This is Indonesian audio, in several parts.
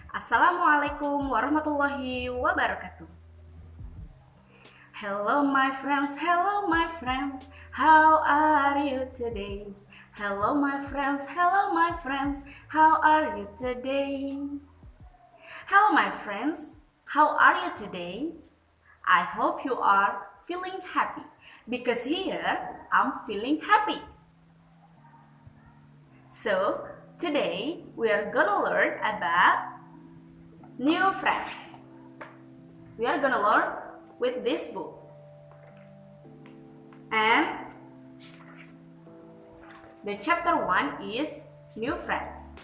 Assalamualaikum warahmatullahi wabarakatuh. Hello my friends, how are you today? Hello my friends, how are you today? Hello my friends, how are you today? I hope you are feeling happy because here I'm feeling happy. So, today we are gonna learn about new friends. We are gonna learn with this book. And the chapter 1 is new friends.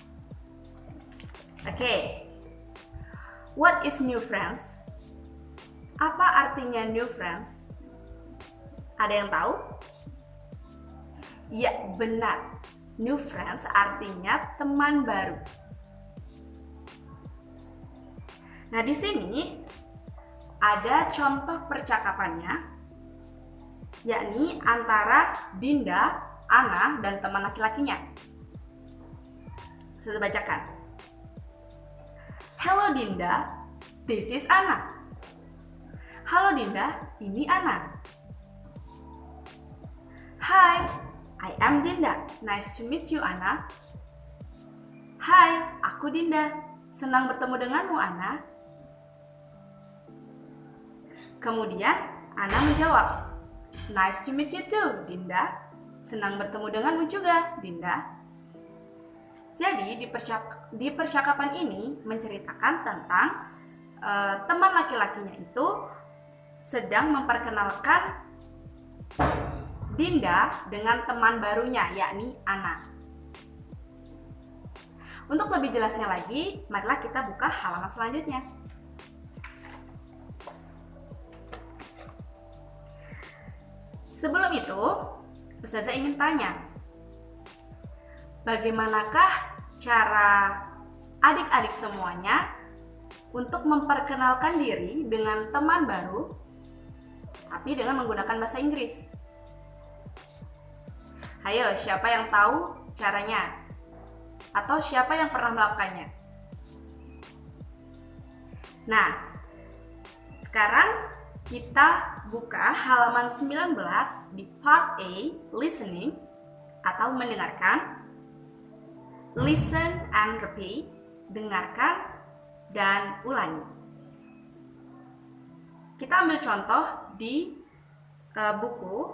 Okay. What is new friends? Apa artinya new friends? Ada yang tahu? Ya, benar. New friends artinya teman baru. Nah, di sini ada contoh percakapannya, yakni antara Dinda, Ana, dan teman laki-lakinya. Saya bacakan. Hello Dinda, this is Ana. Halo Dinda, ini Ana. Hi, I am Dinda. Nice to meet you, Ana. Hai, aku Dinda. Senang bertemu denganmu, Ana. Kemudian Ana menjawab, nice to meet you too, Dinda. Senang bertemu denganmu juga, Dinda. Jadi di percakapan ini menceritakan tentang teman laki-lakinya itu sedang memperkenalkan Dinda dengan teman barunya, yakni Ana. Untuk lebih jelasnya lagi, marilah kita buka halaman selanjutnya. Sebelum itu, Ustazah ingin tanya, bagaimanakah cara adik-adik semuanya untuk memperkenalkan diri dengan teman baru, tapi dengan menggunakan bahasa Inggris? Ayo, siapa yang tahu caranya? Atau siapa yang pernah melakukannya? Nah, sekarang kita buka halaman 19 di part A, listening atau mendengarkan. Listen and repeat, dengarkan dan ulangi. Kita ambil contoh di buku.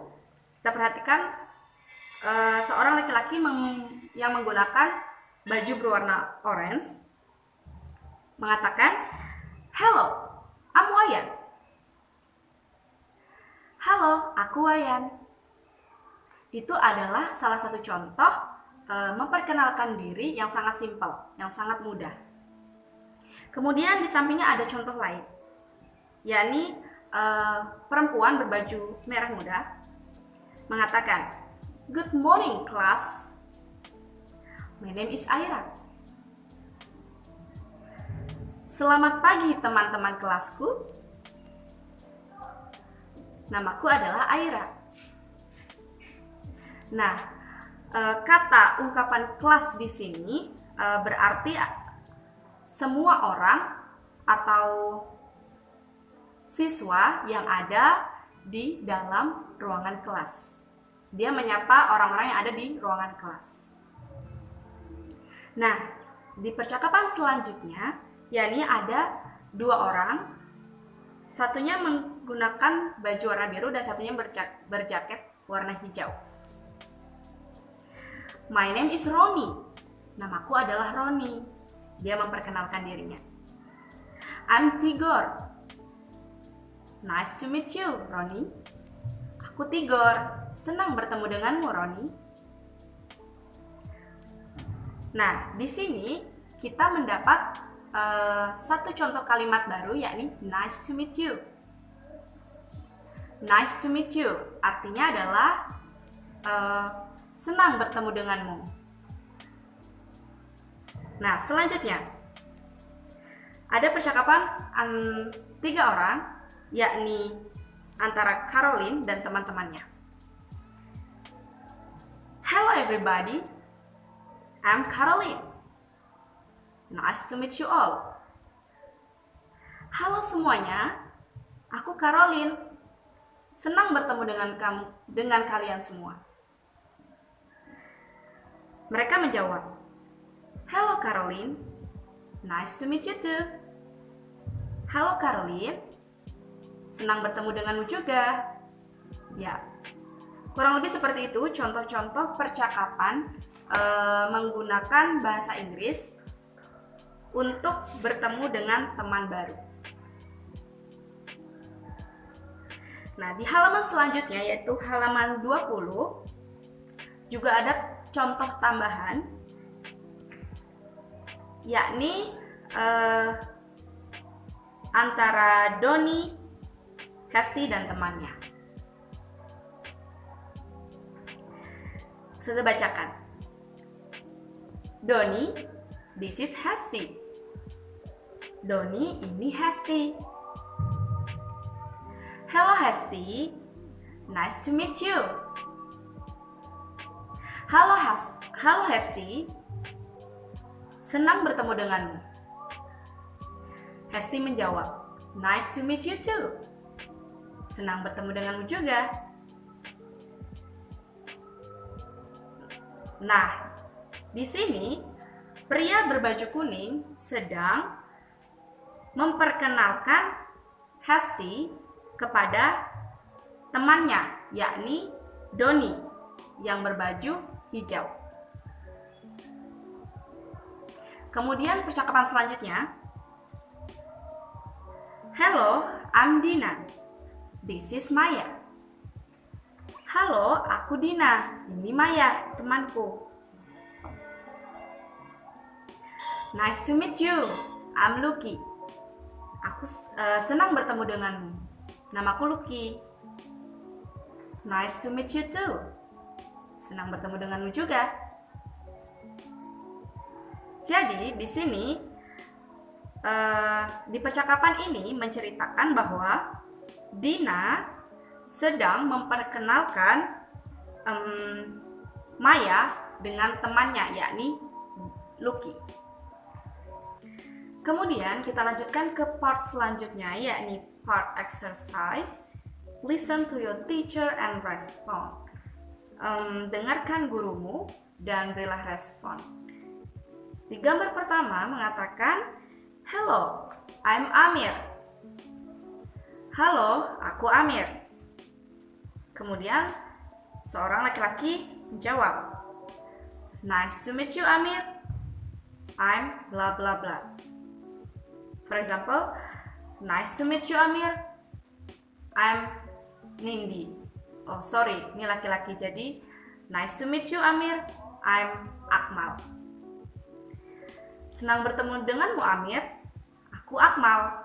Kita perhatikan seorang laki-laki yang menggunakan baju berwarna orange mengatakan, "Hello, I'm Wayan." Halo, aku Wayan. Itu adalah salah satu contoh memperkenalkan diri yang sangat simpel, yang sangat mudah. Kemudian di sampingnya ada contoh lain, yakni perempuan berbaju merah muda mengatakan, "Good morning, class. My name is Aira." Selamat pagi teman-teman kelasku. Namaku adalah Aira. Nah, kata ungkapan kelas di sini berarti semua orang atau siswa yang ada di dalam ruangan kelas. Dia menyapa orang-orang yang ada di ruangan kelas. Nah, di percakapan selanjutnya, yakni ada dua orang, satunya menggunakan baju warna biru dan satunya berjaket warna hijau. My name is Roni. Namaku adalah Roni. Dia memperkenalkan dirinya. I'm Tigor. Nice to meet you, Roni. Aku Tigor. Senang bertemu denganmu, Roni. Nah, di sini kita mendapat satu contoh kalimat baru, yakni nice to meet you. Nice to meet you artinya adalah senang bertemu denganmu. Nah, selanjutnya ada percakapan tiga orang, yakni antara Caroline dan teman-temannya. Hello everybody, I'm Caroline. Nice to meet you all. Halo semuanya, aku Caroline. Senang bertemu dengan kalian semua. Mereka menjawab, "Hello Caroline, nice to meet you too." Halo Caroline, senang bertemu denganmu juga. Ya, kurang lebih seperti itu contoh-contoh percakapan menggunakan bahasa Inggris untuk bertemu dengan teman baru. Nah, di halaman selanjutnya yaitu halaman 20 juga ada contoh tambahan, yakni antara Doni, Hesti, dan temannya. Saya bacakan. Doni, this is Hesti. Doni, ini Hesti. Hello Hesti, nice to meet you. Halo Hesti, senang bertemu denganmu. Hesti menjawab, nice to meet you too. Senang bertemu denganmu juga. Nah, di sini pria berbaju kuning sedang memperkenalkan Hesti kepada temannya, yakni Doni yang berbaju hijau. Kemudian percakapan selanjutnya. Hello, I'm Dina. This is Maya. Halo, aku Dina. Ini Maya, temanku. Nice to meet you. I'm Lucky. Aku senang bertemu denganmu. Namaku Lucky. Nice to meet you too. Senang bertemu denganmu juga. Jadi di sini di percakapan ini menceritakan bahwa Dina sedang memperkenalkan Maya dengan temannya, yakni Lucky. Kemudian kita lanjutkan ke part selanjutnya, yakni part exercise. Listen to your teacher and respond. Dengarkan gurumu dan berilah respon. Di gambar pertama mengatakan, hello, I'm Amir. Halo, aku Amir. Kemudian seorang laki-laki menjawab, nice to meet you Amir. I'm blah blah blah. For example, nice to meet you Amir. I'm Nindi. Oh sorry, ini laki-laki, jadi nice to meet you Amir. I'm Akmal. Senang bertemu denganmu Amir. Aku Akmal.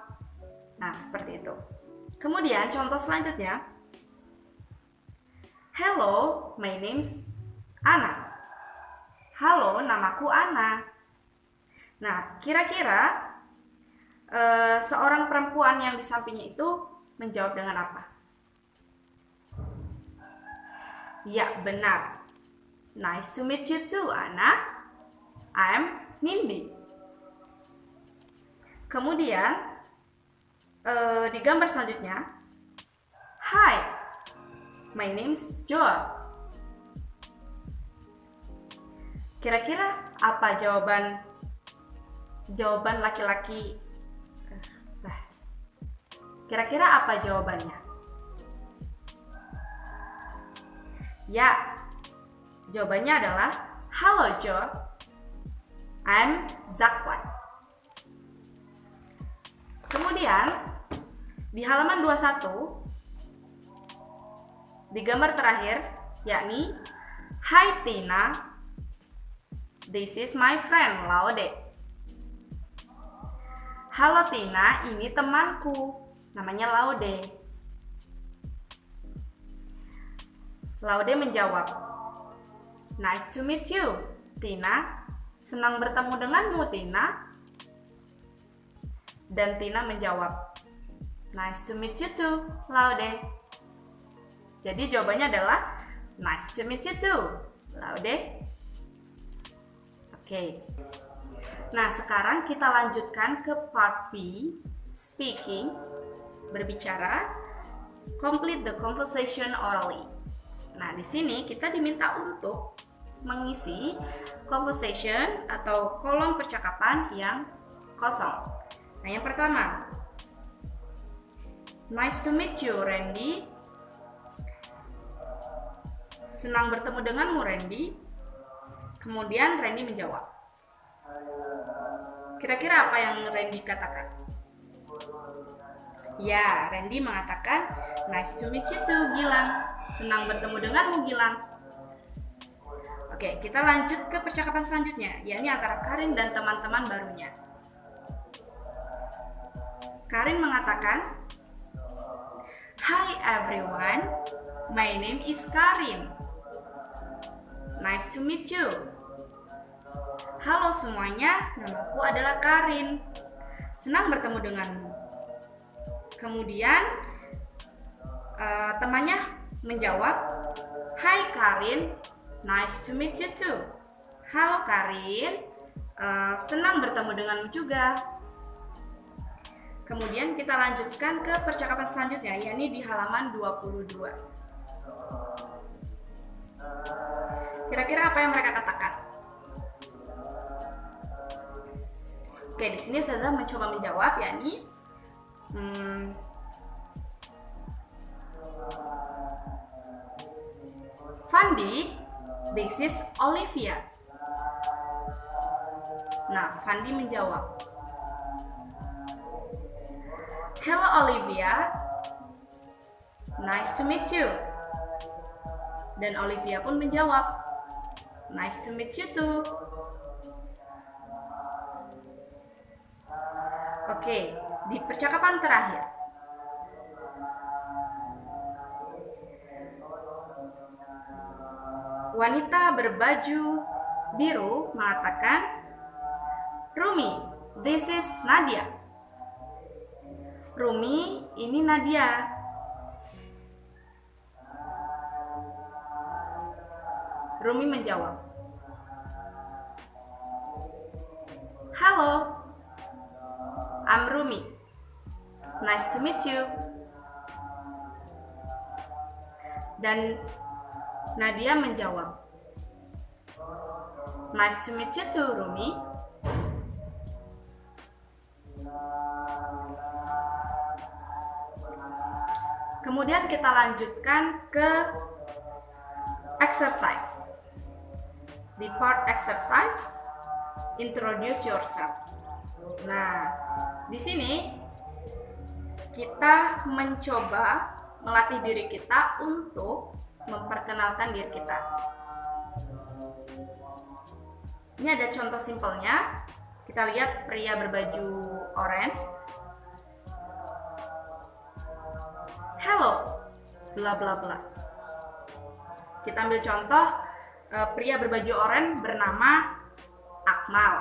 Nah, seperti itu. Kemudian contoh selanjutnya. Hello, my name's Ana. Halo, namaku Ana. Nah, kira-kira seorang perempuan yang di sampingnya itu menjawab dengan apa? Ya, benar. Nice to meet you too, Ana. I'm Nindi. Kemudian di gambar selanjutnya, hi, my name's Joel. Kira-kira apa jawaban laki-laki? Kira-kira apa jawabannya? Ya, jawabannya adalah hello Joel, I'm Zakwan. Kemudian di halaman 21 di gambar terakhir, yakni hi Tina, this is my friend Laude. Halo Tina, ini temanku, namanya Laude. Laude menjawab, nice to meet you Tina. Senang bertemu denganmu Tina. Dan Tina menjawab, nice to meet you too Laude. Jadi jawabannya adalah nice to meet you too Laude. Oke. Nah, sekarang kita lanjutkan ke part B. speaking, berbicara, complete the conversation orally. Nah, di sini kita diminta untuk mengisi conversation atau kolom percakapan yang kosong. Nah, yang pertama, nice to meet you, Randy. Senang bertemu denganmu, Randy. Kemudian Randy menjawab. Kira-kira apa yang Randy katakan? Ya, Randy mengatakan, nice to meet you too, Gilang. Senang bertemu denganmu, Gilang. Oke, kita lanjut ke percakapan selanjutnya, yakni antara Karin dan teman-teman barunya. Karin mengatakan, hi everyone, my name is Karin. Nice to meet you. Halo semuanya, namaku adalah Karin. Senang bertemu denganmu. Kemudian temannya menjawab, hi Karin, nice to meet you too. Halo Karin, senang bertemu denganmu juga. Kemudian kita lanjutkan ke percakapan selanjutnya, yakni di halaman 22. Kira-kira apa yang mereka katakan? Oke, di sini Ustazah mencoba menjawab, yakni Fandi, this is Olivia. Nah, Fandi menjawab, hello Olivia, nice to meet you. Dan Olivia pun menjawab, nice to meet you too. Oke, di percakapan terakhir, wanita berbaju biru mengatakan, Rumi, this is Nadia. Rumi, ini Nadia. Rumi menjawab, halo, I'm Rumi. Nice to meet you. Dan Nadia menjawab, nice to meet you too, Rumi. Kemudian kita lanjutkan ke exercise. Di part exercise, introduce yourself. Nah, di sini kita mencoba melatih diri kita untuk memperkenalkan diri kita. Ini ada contoh simpelnya. Kita lihat pria berbaju orange. Hello, bla bla bla. Kita ambil contoh pria berbaju oranye bernama Akmal.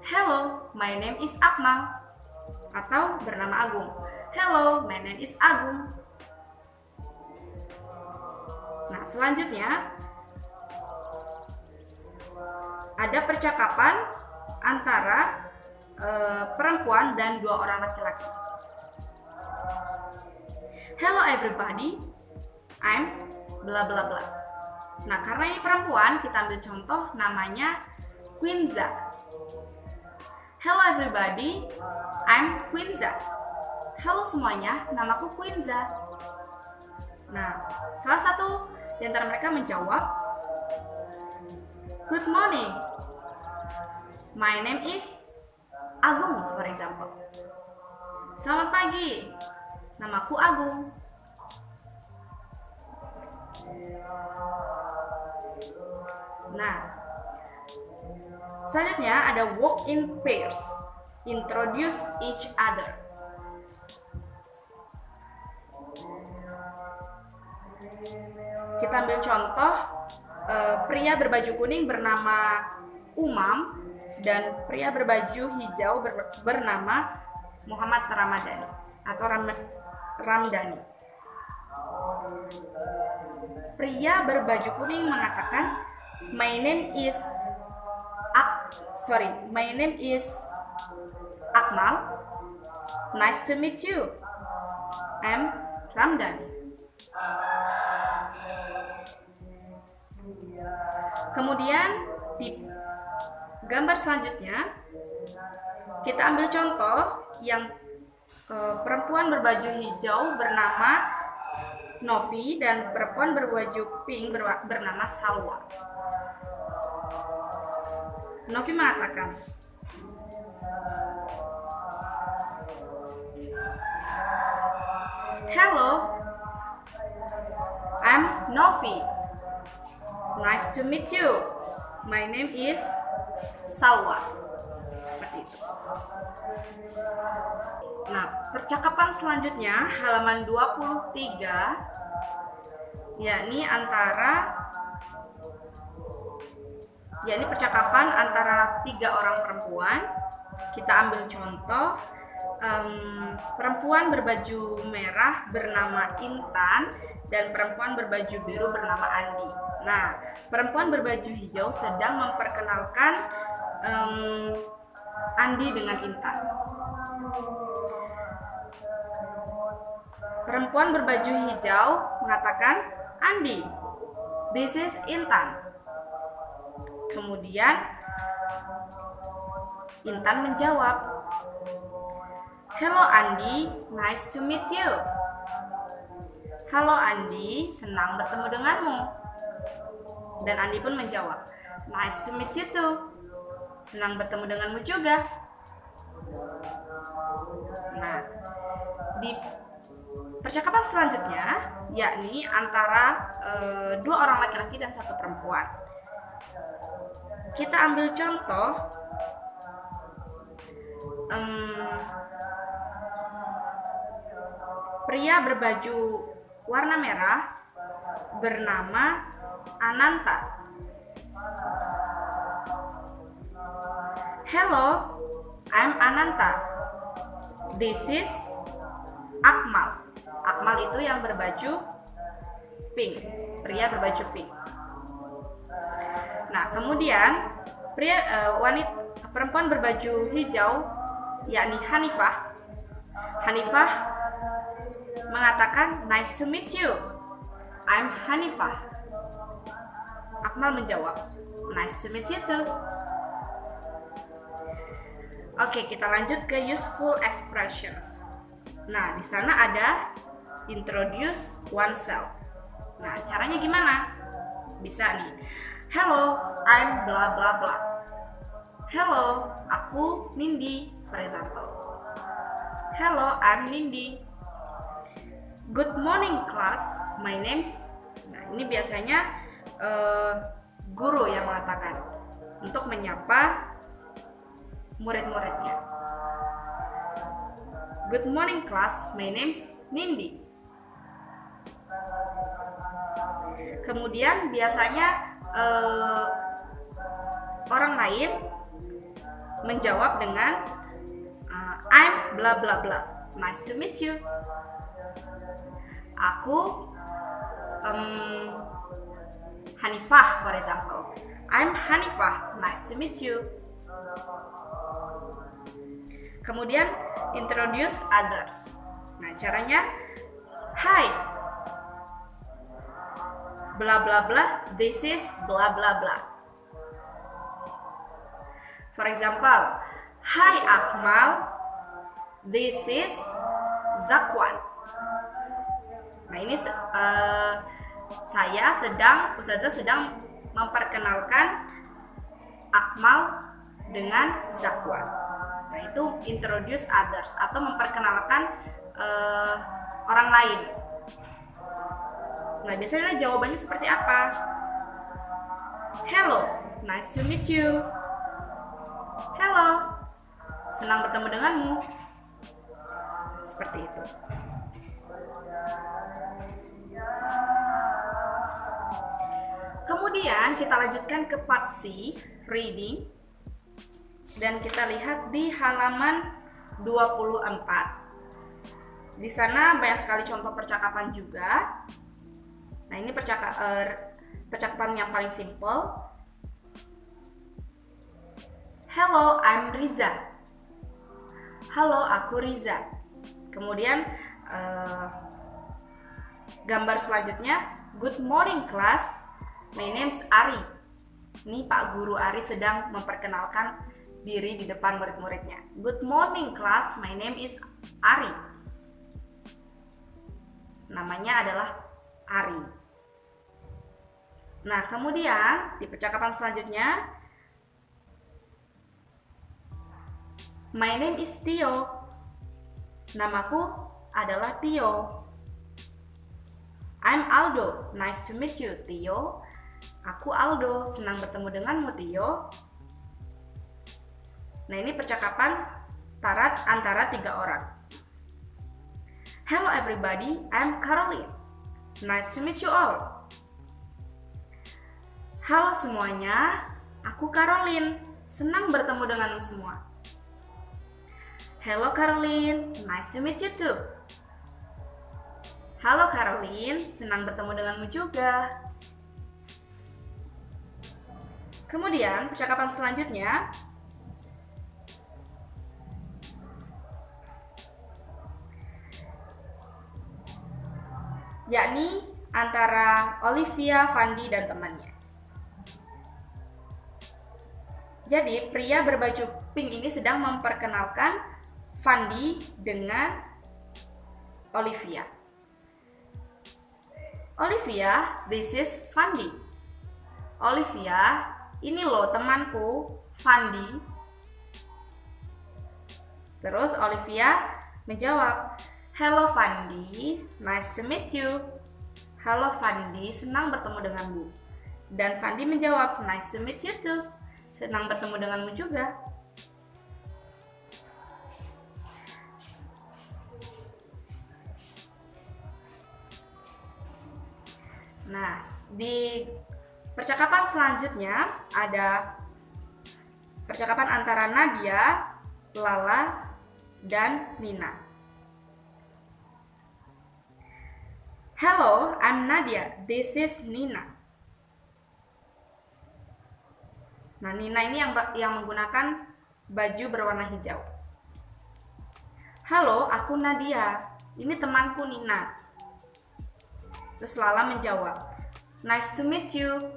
Hello, my name is Akmal. Atau bernama Agung. Hello, my name is Agung. Nah, selanjutnya ada percakapan antara perempuan dan dua orang laki-laki. Hello everybody, I'm bla bla bla. Nah, karena ini perempuan, kita ambil contoh namanya Quinza. Hello everybody, I'm Quinza. Halo semuanya, namaku Quinza. Nah, salah satu di antara mereka menjawab, good morning, my name is Agung, for example. Selamat pagi, namaku Agung. Nah, selanjutnya ada walk in pairs, introduce each other. Kita ambil contoh pria berbaju kuning bernama Umam dan pria berbaju hijau bernama Muhammad Ramadhani atau Ramdhani. Pria berbaju kuning mengatakan, my name is Akmal. Nice to meet you. I'm Ramdan. Kemudian di gambar selanjutnya kita ambil contoh yang perempuan berbaju hijau bernama Novi dan perempuan berbaju pink bernama Salwa. Novi mengatakan, "Hello, I'm Novi. Nice to meet you. My name is Salwa." Seperti itu. Nah, percakapan selanjutnya halaman 23, yakni percakapan antara 3 orang perempuan. Kita ambil contoh perempuan berbaju merah bernama Intan dan perempuan berbaju biru bernama Andi. Nah, perempuan berbaju hijau sedang memperkenalkan Andi dengan Intan. Perempuan berbaju hijau mengatakan, "Andi, this is Intan." Kemudian Intan menjawab, "Hello Andi, nice to meet you." "Halo Andi, senang bertemu denganmu." Dan Andi pun menjawab, "Nice to meet you too." Senang bertemu denganmu juga. Nah, di percakapan selanjutnya, yakni antara 2 orang laki-laki dan 1 perempuan. Kita ambil contoh pria berbaju warna merah bernama Ananta. "Hello, I'm Ananta. This is Akmal." Akmal itu yang berbaju pink, pria berbaju pink. Nah, kemudian perempuan berbaju hijau, yakni Hanifah. Hanifah mengatakan, "Nice to meet you. I'm Hanifah." Akmal menjawab, "Nice to meet you too." Oke, kita lanjut ke useful expressions. Nah, di sana ada introduce oneself. Nah, caranya gimana? Bisa nih. "Hello, I'm blah blah blah." "Hello, aku Nindi," for example. "Hello, I'm Nindi." "Good morning class, my name's..." Nah, ini biasanya guru yang mengatakan untuk menyapa murid-muridnya. "Good morning class, my name's Nindi." Kemudian biasanya orang lain menjawab dengan "I'm blah blah blah. Nice to meet you." Aku Hanifah, for example. "I'm Hanifah. Nice to meet you." Kemudian introduce others. Nah, caranya, "Hi, blah blah blah, this is blah blah blah." For example, "Hi Akmal, this is Zakwan." Nah, ini Ustazah sedang memperkenalkan Akmal dengan Zakwan. Nah, itu introduce others atau memperkenalkan orang lain. Nah, biasanya jawabannya seperti apa? "Hello, nice to meet you." "Hello, senang bertemu denganmu." Seperti itu. Kemudian kita lanjutkan ke part C, reading. Dan kita lihat di halaman 24. Di sana banyak sekali contoh percakapan juga. Nah, ini percakapan yang paling simple. "Hello, I'm Riza." "Halo, aku Riza." Kemudian gambar selanjutnya, good morning class, my name's Ari. Ini Pak Guru Ari sedang memperkenalkan diri di depan murid-muridnya. Good morning class, my name is Ari. Namanya adalah Ari. Nah, kemudian di percakapan selanjutnya, my name is Tio. Namaku adalah Tio. I'm Aldo. Nice to meet you, Tio. Aku Aldo. Senang bertemu denganmu, Tio. Nah, ini percakapan antara 3 orang. Hello everybody, I'm Caroline. Nice to meet you all. Halo semuanya, aku Caroline. Senang bertemu denganmu semua. Hello Caroline, nice to meet you too. Halo Caroline, senang bertemu denganmu juga. Kemudian percakapan selanjutnya, yakni antara Olivia, Fandi, dan temannya. Jadi pria berbaju pink ini sedang memperkenalkan Fandi dengan Olivia. Olivia, this is Fandi. Olivia, ini loh temanku, Fandi. Terus Olivia menjawab, hello Fandi, nice to meet you. Halo Fandi, senang bertemu denganmu. Dan Fandi menjawab, nice to meet you too. Senang bertemu denganmu juga. Nah, di percakapan selanjutnya ada percakapan antara Nadia, Lala, dan Nina. Hello, I'm Nadia. This is Nina. Nah, Nina ini yang menggunakan baju berwarna hijau. Halo, aku Nadia. Ini temanku Nina. Terus Lala menjawab, nice to meet you.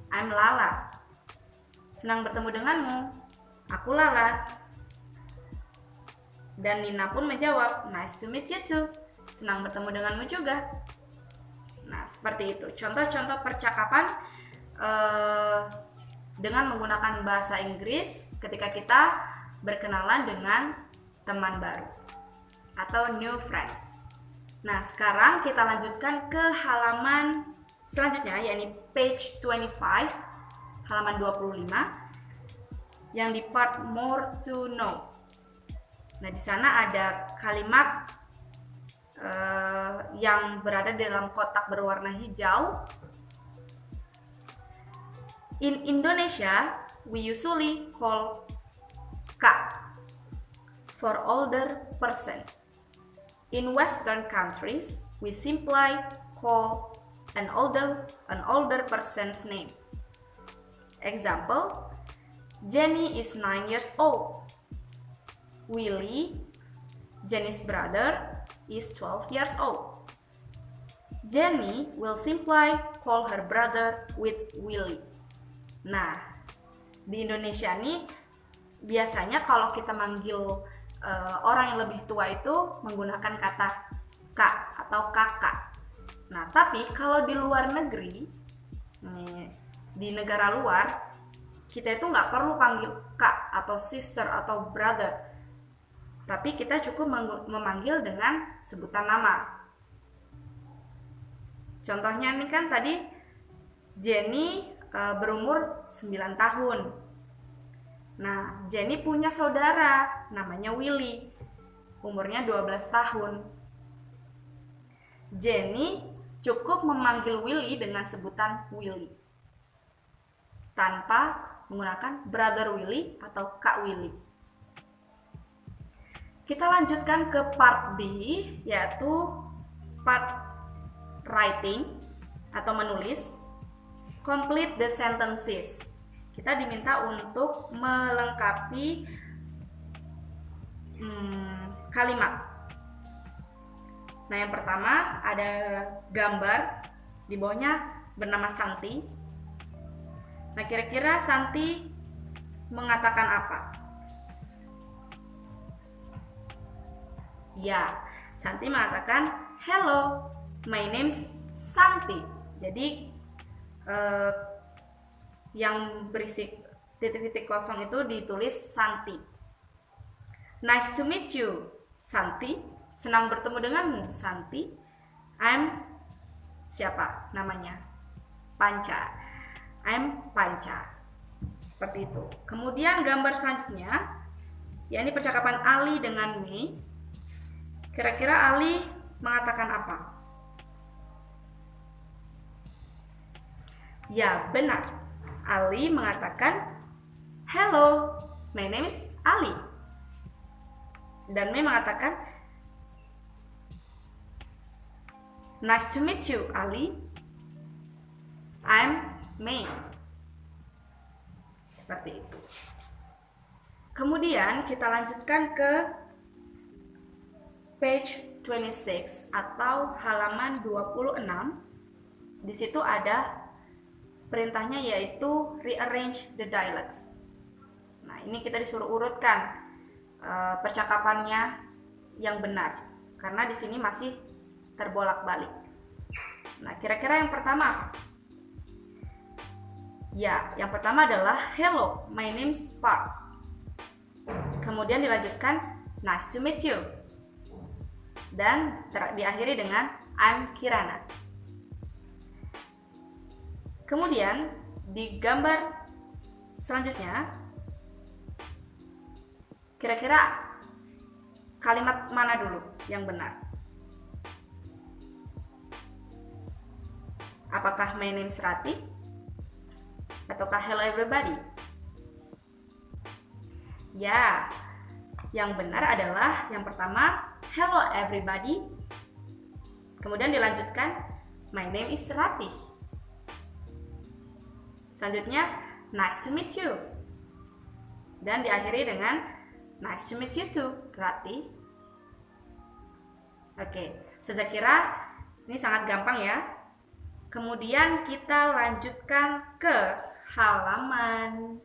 I'm Lala. Senang bertemu denganmu. Aku Lala. Dan Nina pun menjawab, nice to meet you too. Senang bertemu denganmu juga. Nah, seperti itu. Contoh-contoh percakapan dengan menggunakan bahasa Inggris ketika kita berkenalan dengan teman baru atau new friends. Nah, sekarang kita lanjutkan ke halaman selanjutnya, yakni page 25, halaman 25, yang di part more to know. Nah, di sana ada kalimat yang berada dalam kotak berwarna hijau. In Indonesia, we usually call Kak for older person. In Western countries, we simply call an older person's name. Example, Jenny is 9 years old. Willie, Jenny's brother, is 12 years old. Jenny will simply call her brother with Willie. Nah, di Indonesia nih biasanya kalau kita manggil orang yang lebih tua itu menggunakan kata kak atau kakak. Nah, tapi kalau di luar negeri, di negara luar, kita itu nggak perlu panggil kak atau sister atau brother, tapi kita cukup memanggil dengan sebutan nama. Contohnya nih kan tadi Jenny berumur 9 tahun. Nah, Jenny punya saudara namanya Willy, umurnya 12 tahun. Jenny cukup memanggil Willy dengan sebutan Willy, tanpa menggunakan brother Willy atau kak Willy. Kita lanjutkan ke part D, yaitu part writing atau menulis. Complete the sentences. Kita diminta untuk melengkapi kalimat. Nah, yang pertama ada gambar di bawahnya bernama Santi. Nah, kira-kira Santi mengatakan apa? Ya, Santi mengatakan, "Hello, my name's Santi." Jadi yang berisi titik-titik kosong itu ditulis Santi. Nice to meet you, Santi. Senang bertemu denganmu, Santi. I'm siapa namanya? Panca. I'm Panca. Seperti itu. Kemudian gambar selanjutnya, yakni percakapan Ali dengan Mei. Kira-kira Ali mengatakan apa? Ya, benar. Ali mengatakan, "Hello, my name is Ali." Dan Mei mengatakan, "Nice to meet you, Ali. I'm Mei." Seperti itu. Kemudian kita lanjutkan ke page 26 atau halaman 26. Di situ ada perintahnya yaitu rearrange the dialogues. Nah, ini kita disuruh urutkan percakapannya yang benar karena di sini masih terbolak-balik. Nah, kira-kira yang pertama apa? Ya, yang pertama adalah "Hello, my name's Park." Kemudian dilanjutkan "Nice to meet you." Dan diakhiri dengan "I'm Kirana." Kemudian di gambar selanjutnya, kira-kira kalimat mana dulu yang benar? Apakah "My name's Rati" ataukah "Hello everybody"? Ya, yang benar adalah yang pertama "Hello everybody." Kemudian dilanjutkan "My name is Rati." Selanjutnya "Nice to meet you." Dan diakhiri dengan "Nice to meet you too, Rati." Oke, saya kira ini sangat gampang ya. Kemudian kita lanjutkan ke halaman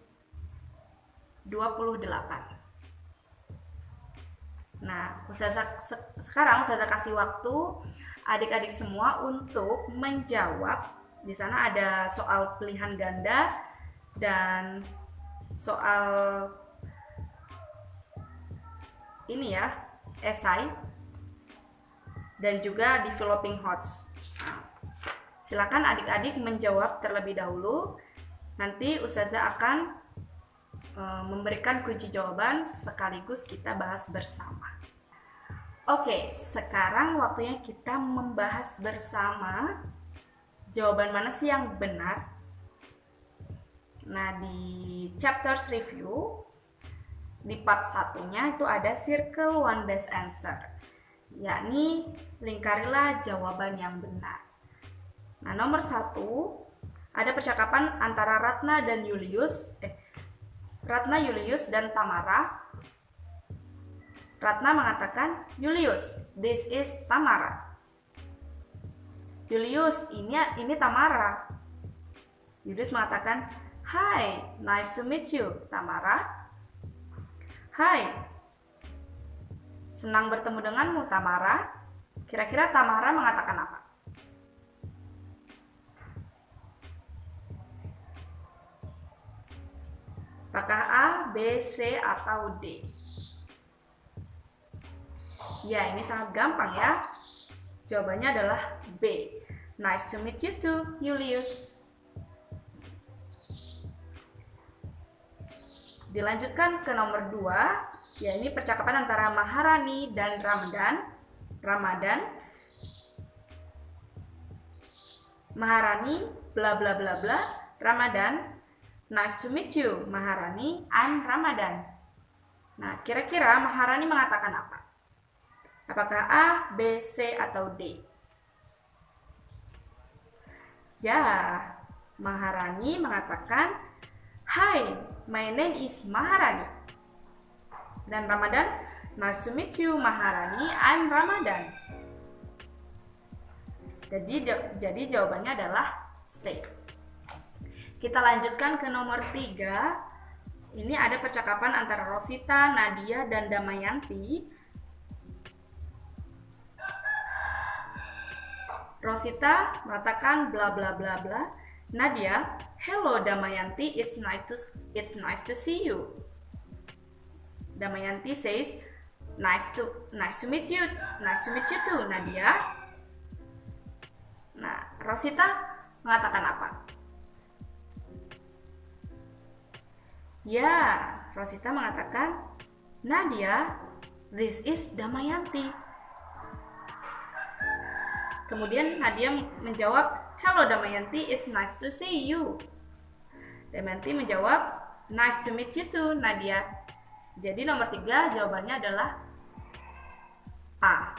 28. Nah, sekarang Ustazah kasih waktu adik-adik semua untuk menjawab. Di sana ada soal pilihan ganda dan soal ini ya, esai dan juga developing thoughts. Nah, silakan adik-adik menjawab terlebih dahulu. Nanti Ustazah akan memberikan kunci jawaban sekaligus kita bahas bersama. Oke, sekarang waktunya kita membahas bersama jawaban mana sih yang benar. Nah, di chapters review di part 1-nya itu ada circle one best answer, yakni lingkarilah jawaban yang benar. Nah, nomor 1 ada percakapan antara Ratna, Julius dan Tamara. Ratna mengatakan, "Julius, this is Tamara." "Julius, ini Tamara." Julius mengatakan, "Hi, nice to meet you, Tamara." "Hai, senang bertemu denganmu, Tamara." Kira-kira Tamara mengatakan apa? Apakah A, B, C, atau D? Ya, ini sangat gampang ya. Jawabannya adalah B. Nice to meet you too, Julius. Dilanjutkan ke nomor 2, yakni percakapan antara Maharani dan Ramadan. Maharani, bla bla bla bla. Ramadan, "Nice to meet you, Maharani. I'm Ramadan." Nah, kira-kira Maharani mengatakan apa? Apakah A, B, C, atau D? Ya, Maharani mengatakan, "Hi, my name is Maharani." Dan Ramadan, "Nice to meet you, Maharani. I'm Ramadan." Jadi jawabannya adalah C. Kita lanjutkan ke nomor 3. Ini ada percakapan antara Rosita, Nadia, dan Damayanti. Rosita mengatakan bla bla bla bla. Nadia, hello Damayanti, it's nice to see you. Damayanti says, nice to meet you too, Nadia. Nah, Rosita mengatakan apa? Ya, Rosita mengatakan, Nadia, this is Damayanti. Kemudian Nadia menjawab, hello Damayanti, it's nice to see you. Damayanti menjawab, nice to meet you too, Nadia. Jadi nomor 3 jawabannya adalah A.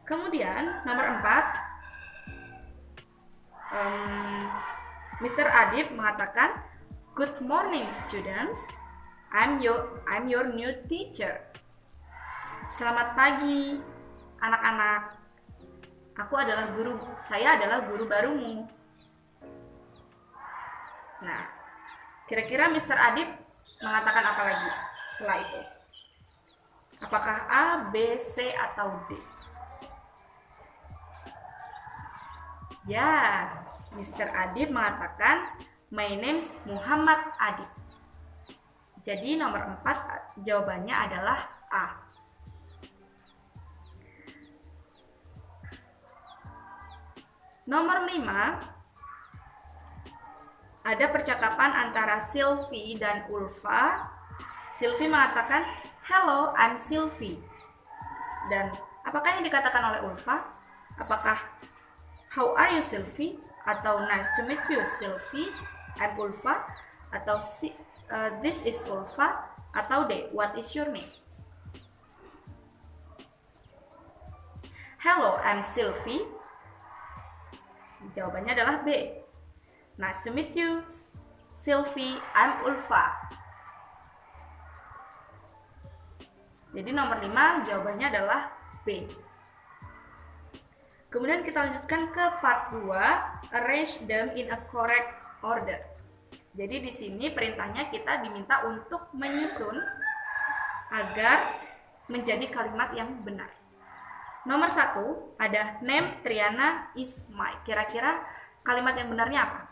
Kemudian nomor 4, Mr. Adib mengatakan, good morning students, I'm your new teacher. Selamat pagi anak-anak. Saya adalah guru barumu. Nah, kira-kira Mr. Adib mengatakan apa lagi setelah itu? Apakah A, B, C, atau D? Ya, Mr. Adib mengatakan, my name's Muhammad Adib. Jadi nomor 4 jawabannya adalah A. Nomor 5, ada percakapan antara Sylvie dan Ulfa. Sylvie mengatakan, hello, I'm Sylvie. Dan apakah yang dikatakan oleh Ulfa? Apakah how are you Sylvie? Atau nice to meet you Sylvie, I'm Ulfa? Atau this is Ulfa? Atau D, what is your name? Hello, I'm Sylvie. Jawabannya adalah B. Nice to meet you, Sylvie. I'm Ulfa. Jadi nomor 5 jawabannya adalah B. Kemudian kita lanjutkan ke part 2, arrange them in a correct order. Jadi di sini perintahnya kita diminta untuk menyusun agar menjadi kalimat yang benar. Nomor 1 ada name Triana is my. Kira-kira kalimat yang benarnya apa?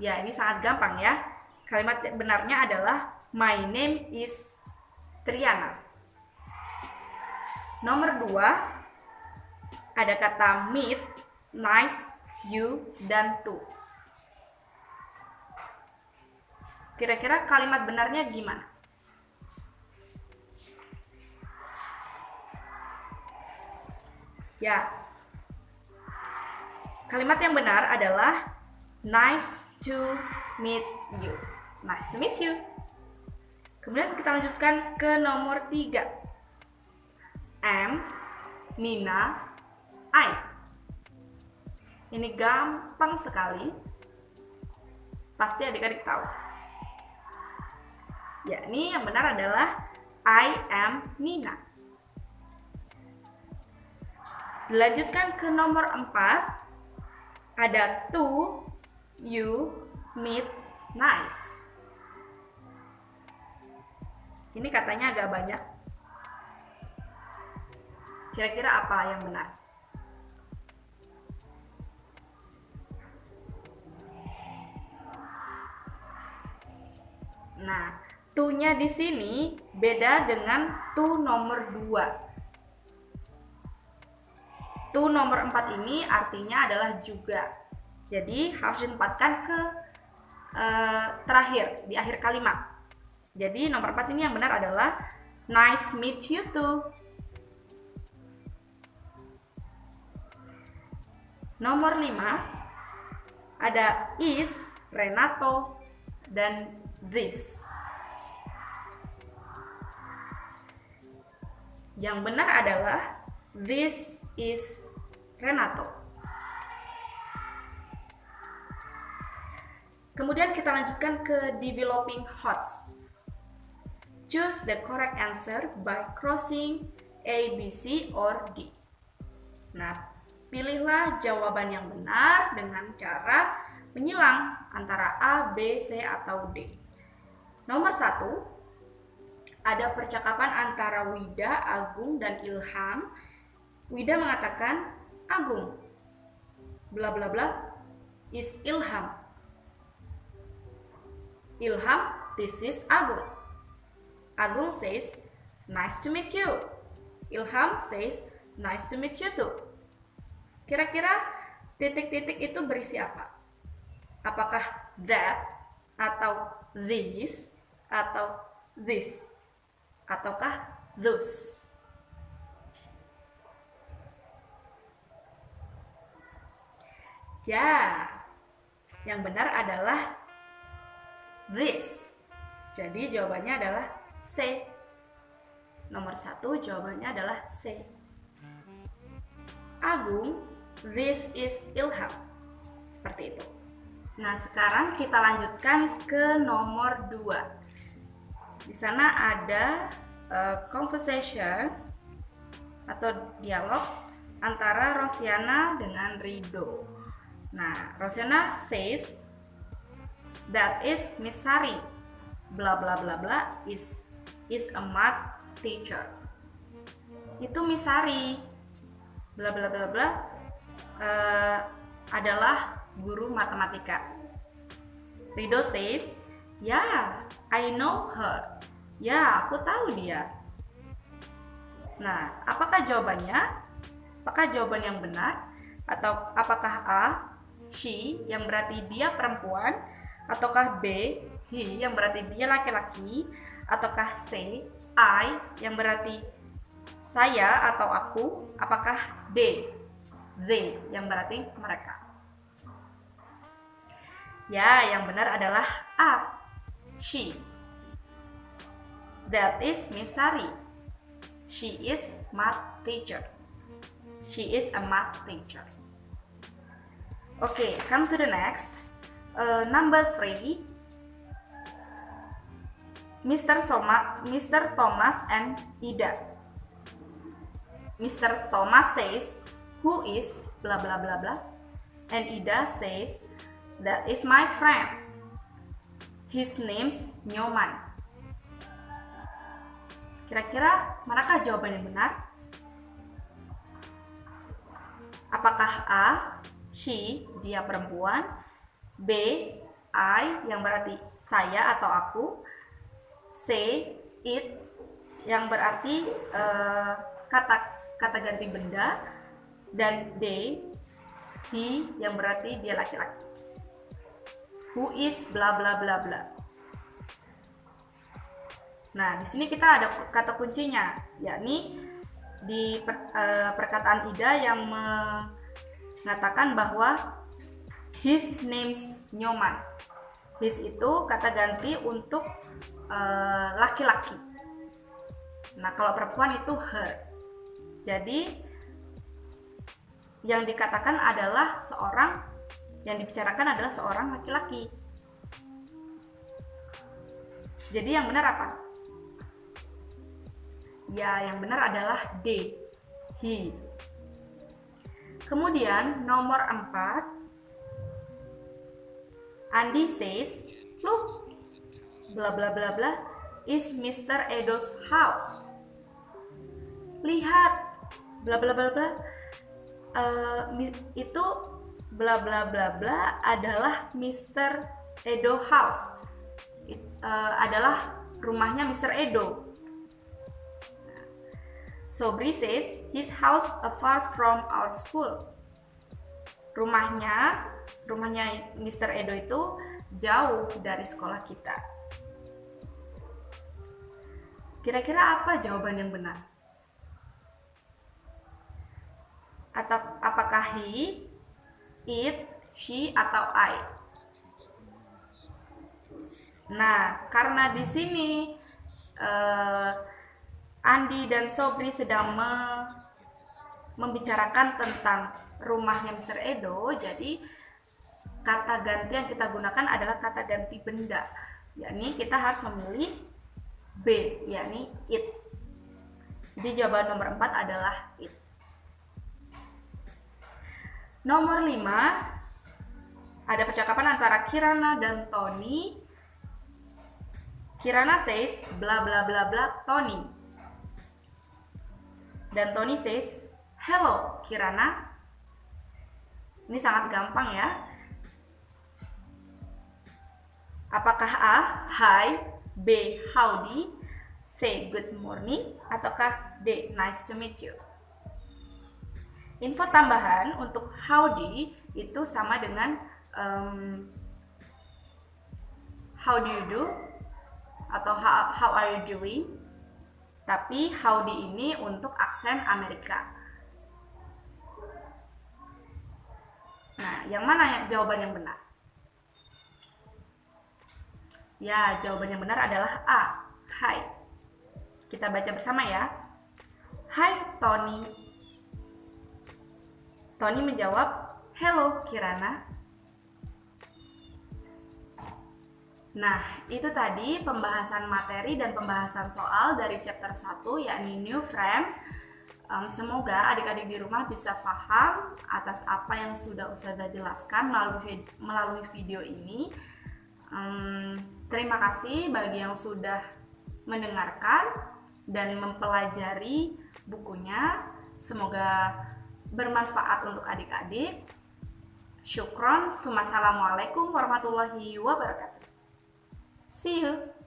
Ya, ini sangat gampang ya. Kalimat yang benarnya adalah my name is Triana. Nomor 2 ada kata meet, nice, you, dan to. Kira-kira kalimat benarnya gimana? Ya, kalimat yang benar adalah nice to meet you. Nice to meet you. Kemudian kita lanjutkan ke nomor 3. Am, Nina, I. Ini gampang sekali. Pasti adik-adik tahu. Ya, ini yang benar adalah I am Nina. Dilanjutkan ke nomor 4. Ada to, you, meet, nice. Ini katanya agak banyak. Kira-kira apa yang benar? Nah, to-nya di sini beda dengan to nomor 2. To nomor 4 ini artinya adalah juga. Jadi harus ditempatkan ke terakhir, di akhir kalimat. Jadi nomor 4 ini yang benar adalah nice meet you too. Nomor 5 ada is, Renato, dan this. Yang benar adalah this is Renato. Kemudian kita lanjutkan ke developing thoughts. Choose the correct answer by crossing A, B, C, or D. Nah, pilihlah jawaban yang benar dengan cara menyilang antara A, B, C, atau D. Nomor 1, ada percakapan antara Wida, Agung, dan Ilham. Wida mengatakan, Agung, bla bla bla, is Ilham. Ilham, this is Agung. Agung says, nice to meet you. Ilham says, nice to meet you too. Kira-kira titik-titik itu berisi apa? Apakah that, atau this, atau this, ataukah those? Ya, yang benar adalah this. Jadi jawabannya adalah C. Nomor 1 jawabannya adalah C. Agung, this is Ilham. Seperti itu. Nah, sekarang kita lanjutkan ke nomor 2. Di sana ada conversation atau dialog antara Rosiana dengan Rido. Nah, Rosiana says, that is Miss Sari. Bla bla bla bla is a math teacher. Itu Miss Sari. Bla bla bla bla adalah guru matematika. Rido says, yeah, I know her. Ya, aku tahu dia. Nah, apakah jawabannya? Apakah jawaban yang benar? Atau apakah A, she, yang berarti dia perempuan? Ataukah B, he, yang berarti dia laki-laki? Ataukah C, I, yang berarti saya atau aku? Apakah D, they, yang berarti mereka? Ya, yang benar adalah A, she. That is Miss Sari. She is math teacher. She is a math teacher. Okay, come to the next. Number 3. Mr. Thomas and Ida. Mr. Thomas says, who is blah blah blah blah, and Ida says, that is my friend. His name's Nyoman. Kira-kira manakah jawaban yang benar? Apakah A, she, dia perempuan, B, I, yang berarti saya atau aku, C, it, yang berarti kata ganti benda, dan D, he, yang berarti dia laki-laki. Who is bla bla bla bla. Nah, di sini kita ada kata kuncinya, yakni di perkataan Ida yang mengatakan bahwa his name's Nyoman. His itu kata ganti untuk laki-laki. Nah, kalau perempuan itu her. Jadi yang dikatakan adalah yang dibicarakan adalah seorang laki-laki. Jadi yang benar apa? Ya, yang benar adalah D, he. Kemudian nomor 4, Andi says, look, bla bla bla bla, is Mr. Edo's house. Lihat, bla bla bla bla, itu bla bla bla bla adalah Mr. Edo house. Adalah rumahnya Mr. Edo. Sobri says, his house far from our school. Rumahnya Mr. Edo itu jauh dari sekolah kita. Kira-kira apa jawaban yang benar? Atau apakah he, it, she, atau I? Nah, karena di sini Andi dan Sobri sedang membicarakan tentang rumahnya Mr. Edo, jadi kata ganti yang kita gunakan adalah kata ganti benda, yakni kita harus memilih B, yakni it. Jadi jawaban nomor 4 adalah it. Nomor 5, ada percakapan antara Kirana dan Tony. Kirana says bla bla bla bla Tony. Dan Tony says, hello Kirana. Ini sangat gampang ya. Apakah A, hi, B, howdy, C, good morning, ataukah D, nice to meet you? Info tambahan untuk howdy itu sama dengan how do you do atau how are you doing. Tapi howdy ini untuk aksen Amerika. Nah, yang mana jawaban yang benar? Ya, jawaban yang benar adalah A, hi. Kita baca bersama ya. Hi Tony. Tony menjawab, hello Kirana. Nah, itu tadi pembahasan materi dan pembahasan soal dari chapter 1, yakni New Friends. Semoga adik-adik di rumah bisa paham atas apa yang sudah Ustazah jelaskan melalui video ini. Terima kasih bagi yang sudah mendengarkan dan mempelajari bukunya. Semoga bermanfaat untuk adik-adik. Syukron. Wassalamualaikum warahmatullahi wabarakatuh. See you.